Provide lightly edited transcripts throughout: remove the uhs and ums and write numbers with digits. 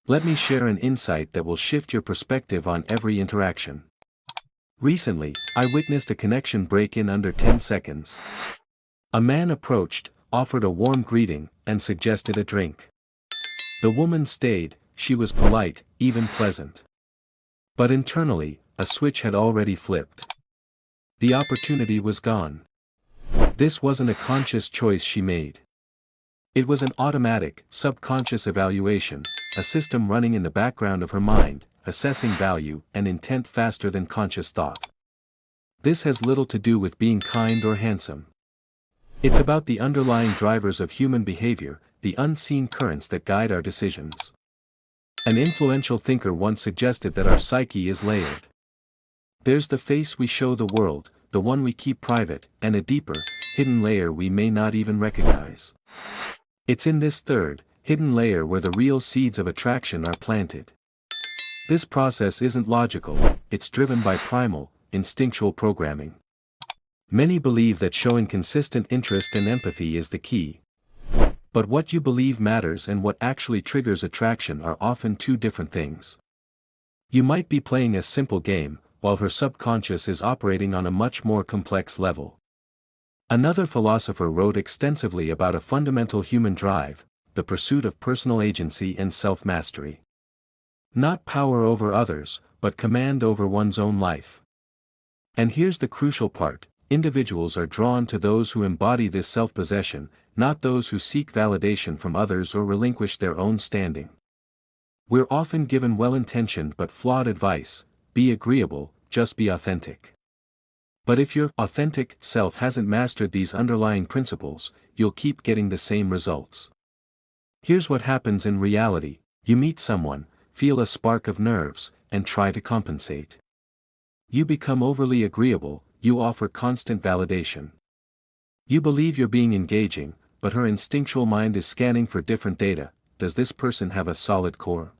Let me share an insight that will shift your perspective on every interaction. Recently, I witnessed a connection break in under 10 seconds. A man approached, offered a warm greeting, and suggested a drink. The woman stayed, she was polite, even pleasant. But internally, a switch had already flipped. The opportunity was gone. This wasn't a conscious choice she made. It was an automatic, subconscious evaluation, a system running in the background of her mind, assessing value and intent faster than conscious thought. This has little to do with being kind or handsome. It's about the underlying drivers of human behavior, the unseen currents that guide our decisions. An influential thinker once suggested that our psyche is layered. There's the face we show the world, the one we keep private, and a deeper, hidden layer we may not even recognize. It's in this third, hidden layer where the real seeds of attraction are planted. This process isn't logical, it's driven by primal, instinctual programming. Many believe that showing consistent interest and empathy is the key. But what you believe matters and what actually triggers attraction are often two different things. You might be playing a simple game, while her subconscious is operating on a much more complex level. Another philosopher wrote extensively about a fundamental human drive, the pursuit of personal agency and self-mastery. Not power over others, but command over one's own life. And here's the crucial part. Individuals are drawn to those who embody this self-possession, not those who seek validation from others or relinquish their own standing. We're often given well-intentioned but flawed advice: be agreeable, just be authentic. But if your authentic self hasn't mastered these underlying principles, you'll keep getting the same results. Here's what happens in reality: you meet someone, feel a spark of nerves, and try to compensate. You become overly agreeable. You offer constant validation. You believe you're being engaging, but her instinctual mind is scanning for different data. Does this person have a solid core?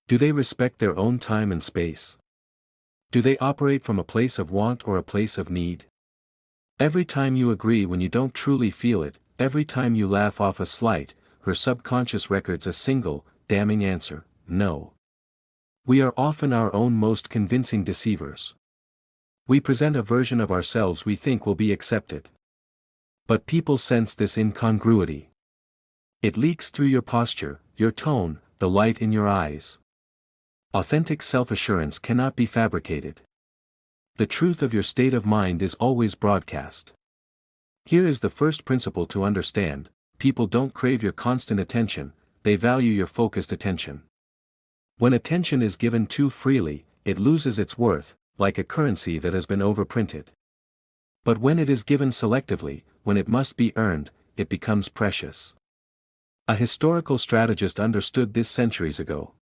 Do they respect their own time and space? Do they operate from a place of want or a place of need? Every time you agree when you don't truly feel it, every time you laugh off a slight, her subconscious records a single, damning answer: no. We are often our own most convincing deceivers. We present a version of ourselves we think will be accepted. But people sense this incongruity. It leaks through your posture, your tone, the light in your eyes. Authentic self-assurance cannot be fabricated. The truth of your state of mind is always broadcast. Here is the first principle to understand: people don't crave your constant attention, they value your focused attention. When attention is given too freely, it loses its worth, like a currency that has been overprinted. But when it is given selectively, when it must be earned, it becomes precious. A historical strategist understood this centuries ago.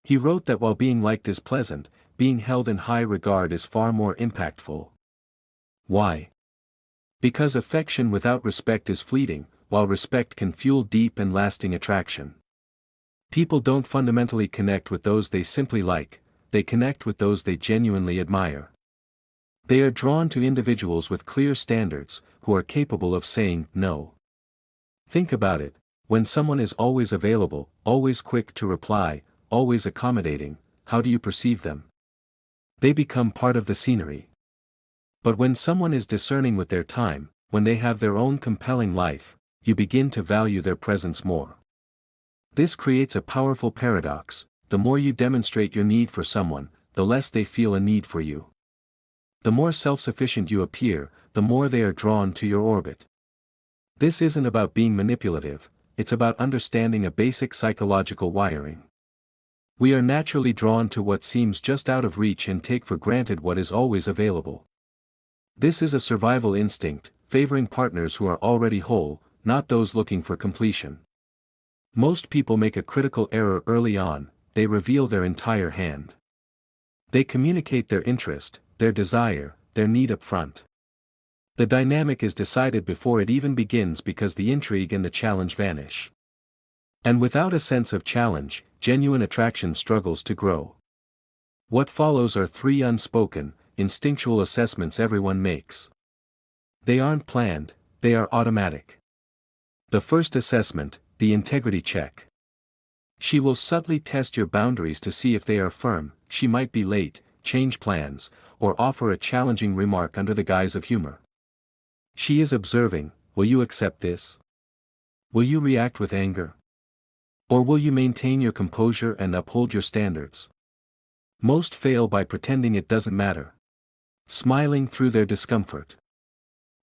He wrote that while being liked is pleasant, being held in high regard is far more impactful. Why? Because affection without respect is fleeting, while respect can fuel deep and lasting attraction. People don't fundamentally connect with those they simply like, they connect with those they genuinely admire. They are drawn to individuals with clear standards, who are capable of saying no. Think about it: when someone is always available, always quick to reply, always accommodating, how do you perceive them? They become part of the scenery. But when someone is discerning with their time, when they have their own compelling life, you begin to value their presence more. This creates a powerful paradox: the more you demonstrate your need for someone, the less they feel a need for you. The more self-sufficient you appear, the more they are drawn to your orbit. This isn't about being manipulative, it's about understanding a basic psychological wiring. We are naturally drawn to what seems just out of reach and take for granted what is always available. This is a survival instinct, favoring partners who are already whole, not those looking for completion. Most people make a critical error early on: they reveal their entire hand. They communicate their interest, their desire, their need up front. The dynamic is decided before it even begins because the intrigue and the challenge vanish. And without a sense of challenge, genuine attraction struggles to grow. What follows are three unspoken, instinctual assessments everyone makes. They aren't planned, they are automatic. The first assessment: the integrity check. She will subtly test your boundaries to see if they are firm. She might be late, change plans, or offer a challenging remark under the guise of humor. She is observing. Will you accept this? Will you react with anger? Or will you maintain your composure and uphold your standards? Most fail by pretending it doesn't matter, smiling through their discomfort.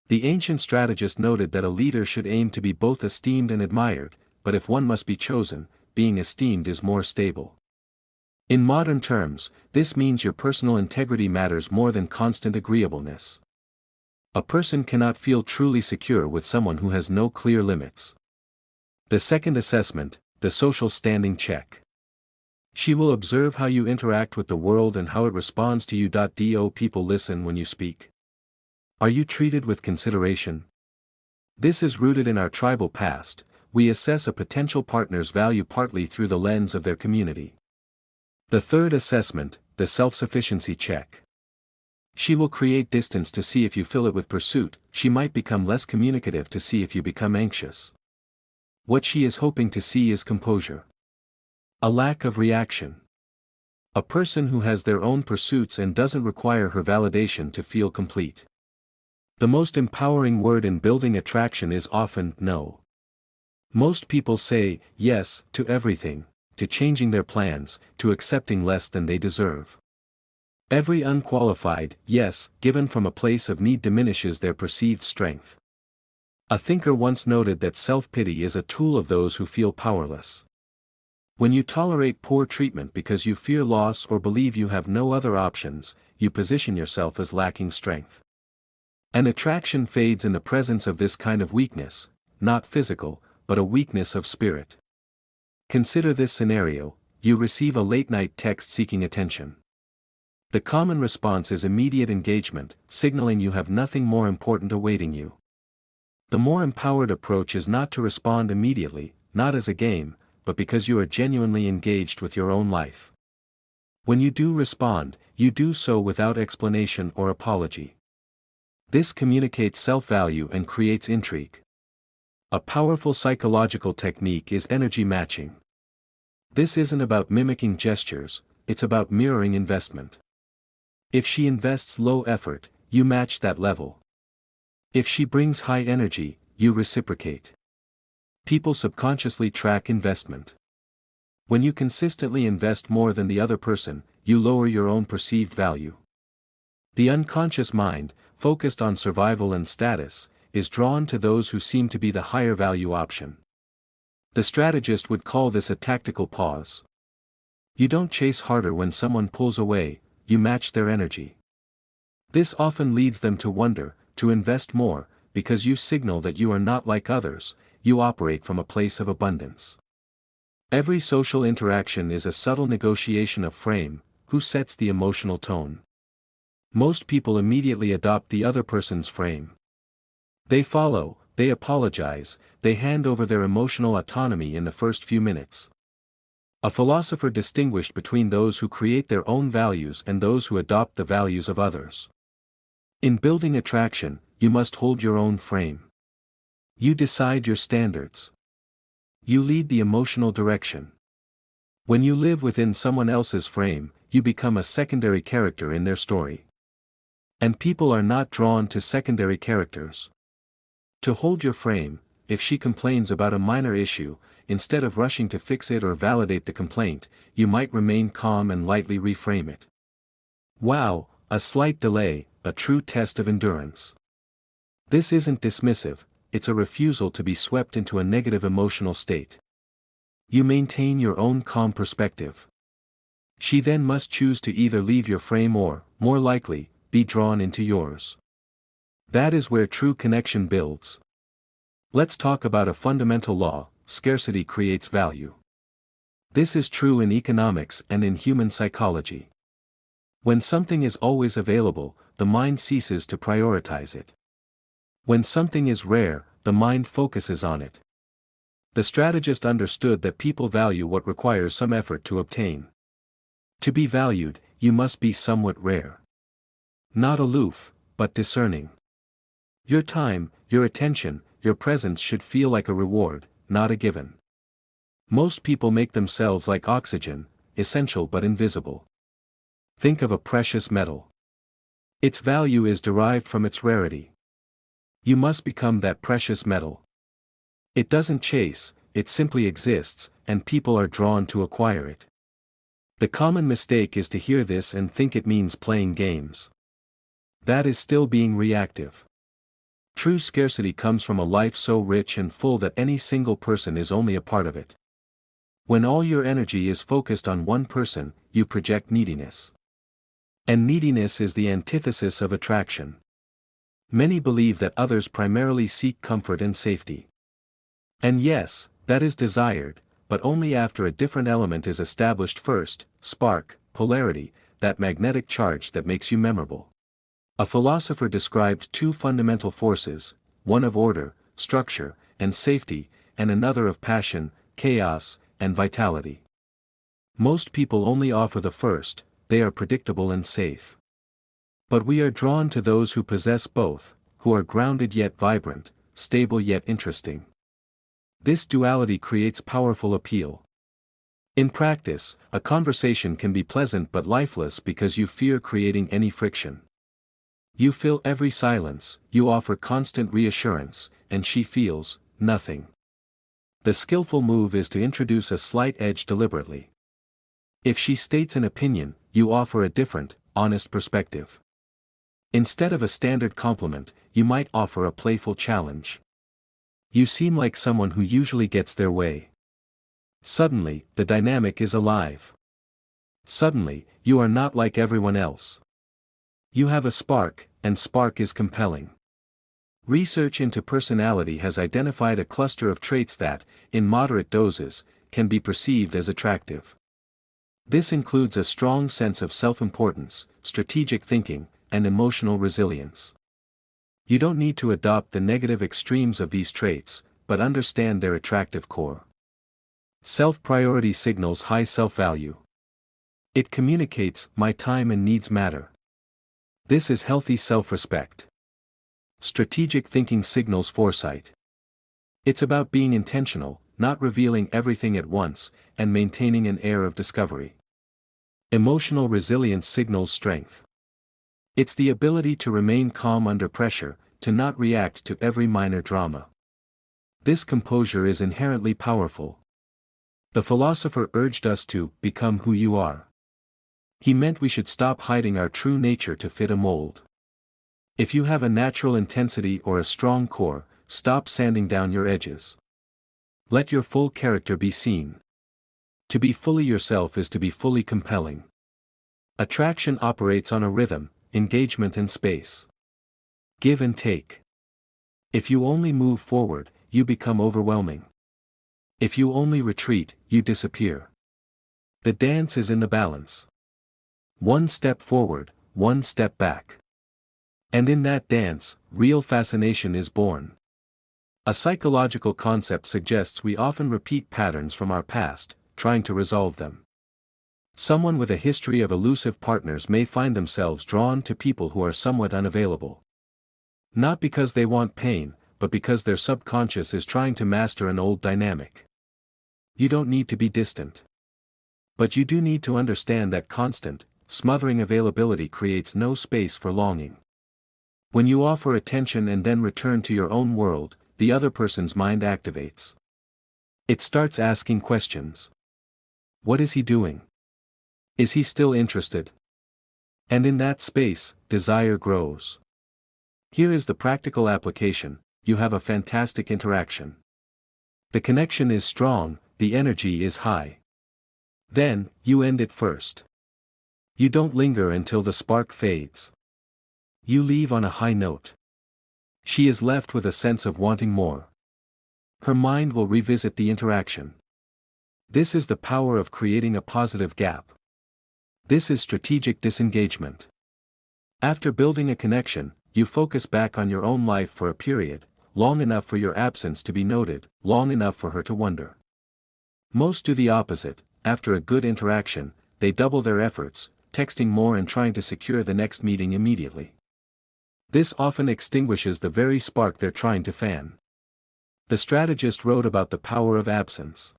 The ancient strategist noted that a leader should aim to be both esteemed and admired, but if one must be chosen, being esteemed is more stable. In modern terms, this means your personal integrity matters more than constant agreeableness. A person cannot feel truly secure with someone who has no clear limits. The second assessment, the social standing check. She will observe how you interact with the world and how it responds to you. Do people listen when you speak? Are you treated with consideration? This is rooted in our tribal past. We assess a potential partner's value partly through the lens of their community. The third assessment, the self-sufficiency check. She will create distance to see if you fill it with pursuit. She might become less communicative to see if you become anxious. What she is hoping to see is composure. A lack of reaction. A person who has their own pursuits and doesn't require her validation to feel complete. The most empowering word in building attraction is often no. Most people say yes to everything, to changing their plans, to accepting less than they deserve. Every unqualified yes given from a place of need diminishes their perceived strength. A thinker once noted that self-pity is a tool of those who feel powerless. When you tolerate poor treatment because you fear loss or believe you have no other options, you position yourself as lacking strength. An attraction fades in the presence of this kind of weakness, not physical, but a weakness of spirit. Consider this scenario: you receive a late-night text seeking attention. The common response is immediate engagement, signaling you have nothing more important awaiting you. The more empowered approach is not to respond immediately, not as a game, but because you are genuinely engaged with your own life. When you do respond, you do so without explanation or apology. This communicates self-value and creates intrigue. A powerful psychological technique is energy matching. This isn't about mimicking gestures, it's about mirroring investment. If she invests low effort, you match that level. If she brings high energy, you reciprocate. People subconsciously track investment. When you consistently invest more than the other person, you lower your own perceived value. The unconscious mind, focused on survival and status, is drawn to those who seem to be the higher value option. The strategist would call this a tactical pause. You don't chase harder when someone pulls away, you match their energy. This often leads them to wonder, to invest more, because you signal that you are not like others, you operate from a place of abundance. Every social interaction is a subtle negotiation of frame. Who sets the emotional tone? Most people immediately adopt the other person's frame. They follow, they apologize, they hand over their emotional autonomy in the first few minutes. A philosopher distinguished between those who create their own values and those who adopt the values of others. In building attraction, you must hold your own frame. You decide your standards. You lead the emotional direction. When you live within someone else's frame, you become a secondary character in their story. And people are not drawn to secondary characters. To hold your frame, if she complains about a minor issue, instead of rushing to fix it or validate the complaint, you might remain calm and lightly reframe it. Wow, a slight delay, a true test of endurance. This isn't dismissive, it's a refusal to be swept into a negative emotional state. You maintain your own calm perspective. She then must choose to either leave your frame or, more likely, be drawn into yours. That is where true connection builds. Let's talk about a fundamental law: scarcity creates value. This is true in economics and in human psychology. When something is always available, the mind ceases to prioritize it. When something is rare, the mind focuses on it. The strategist understood that people value what requires some effort to obtain. To be valued, you must be somewhat rare. Not aloof, but discerning. Your time, your attention, your presence should feel like a reward, not a given. Most people make themselves like oxygen, essential but invisible. Think of a precious metal. Its value is derived from its rarity. You must become that precious metal. It doesn't chase, it simply exists, and people are drawn to acquire it. The common mistake is to hear this and think it means playing games. That is still being reactive. True scarcity comes from a life so rich and full that any single person is only a part of it. When all your energy is focused on one person, you project neediness. And neediness is the antithesis of attraction. Many believe that others primarily seek comfort and safety. And yes, that is desired, but only after a different element is established first: spark, polarity, that magnetic charge that makes you memorable. A philosopher described two fundamental forces, one of order, structure, and safety, and another of passion, chaos, and vitality. Most people only offer the first, they are predictable and safe. But we are drawn to those who possess both, who are grounded yet vibrant, stable yet interesting. This duality creates powerful appeal. In practice, a conversation can be pleasant but lifeless because you fear creating any friction. You fill every silence, you offer constant reassurance, and she feels nothing. The skillful move is to introduce a slight edge deliberately. If she states an opinion, you offer a different, honest perspective. Instead of a standard compliment, you might offer a playful challenge. You seem like someone who usually gets their way. Suddenly, the dynamic is alive. Suddenly, you are not like everyone else. You have a spark, and spark is compelling. Research into personality has identified a cluster of traits that, in moderate doses, can be perceived as attractive. This includes a strong sense of self-importance, strategic thinking, and emotional resilience. You don't need to adopt the negative extremes of these traits, but understand their attractive core. Self-priority signals high self-value. It communicates, my time and needs matter. This is healthy self-respect. Strategic thinking signals foresight. It's about being intentional, not revealing everything at once, and maintaining an air of discovery. Emotional resilience signals strength. It's the ability to remain calm under pressure, to not react to every minor drama. This composure is inherently powerful. The philosopher urged us to become who you are. He meant we should stop hiding our true nature to fit a mold. If you have a natural intensity or a strong core, stop sanding down your edges. Let your full character be seen. To be fully yourself is to be fully compelling. Attraction operates on a rhythm, engagement and space. Give and take. If you only move forward, you become overwhelming. If you only retreat, you disappear. The dance is in the balance. One step forward, one step back. And in that dance, real fascination is born. A psychological concept suggests we often repeat patterns from our past, trying to resolve them. Someone with a history of elusive partners may find themselves drawn to people who are somewhat unavailable. Not because they want pain, but because their subconscious is trying to master an old dynamic. You don't need to be distant. But you do need to understand that constant, smothering availability creates no space for longing. When you offer attention and then return to your own world, the other person's mind activates. It starts asking questions. What is he doing? Is he still interested? And in that space, desire grows. Here is the practical application: you have a fantastic interaction. The connection is strong, the energy is high. Then, you end it first. You don't linger until the spark fades. You leave on a high note. She is left with a sense of wanting more. Her mind will revisit the interaction. This is the power of creating a positive gap. This is strategic disengagement. After building a connection, you focus back on your own life for a period, long enough for your absence to be noted, long enough for her to wonder. Most do the opposite. After a good interaction, they double their efforts, texting more and trying to secure the next meeting immediately. This often extinguishes the very spark they're trying to fan. The strategist wrote about the power of absence.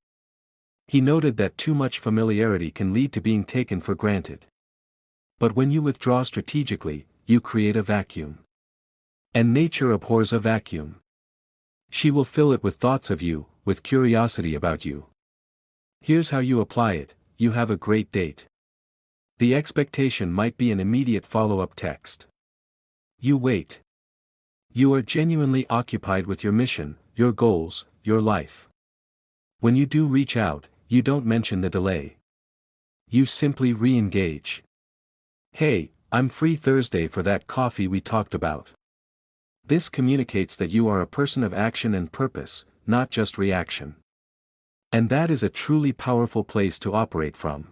He noted that too much familiarity can lead to being taken for granted. But when you withdraw strategically, you create a vacuum. And nature abhors a vacuum. She will fill it with thoughts of you, with curiosity about you. Here's how you apply it: you have a great date. The expectation might be an immediate follow-up text. You wait. You are genuinely occupied with your mission, your goals, your life. When you do reach out, you don't mention the delay. You simply re-engage. Hey, I'm free Thursday for that coffee we talked about. This communicates that you are a person of action and purpose, not just reaction. And that is a truly powerful place to operate from.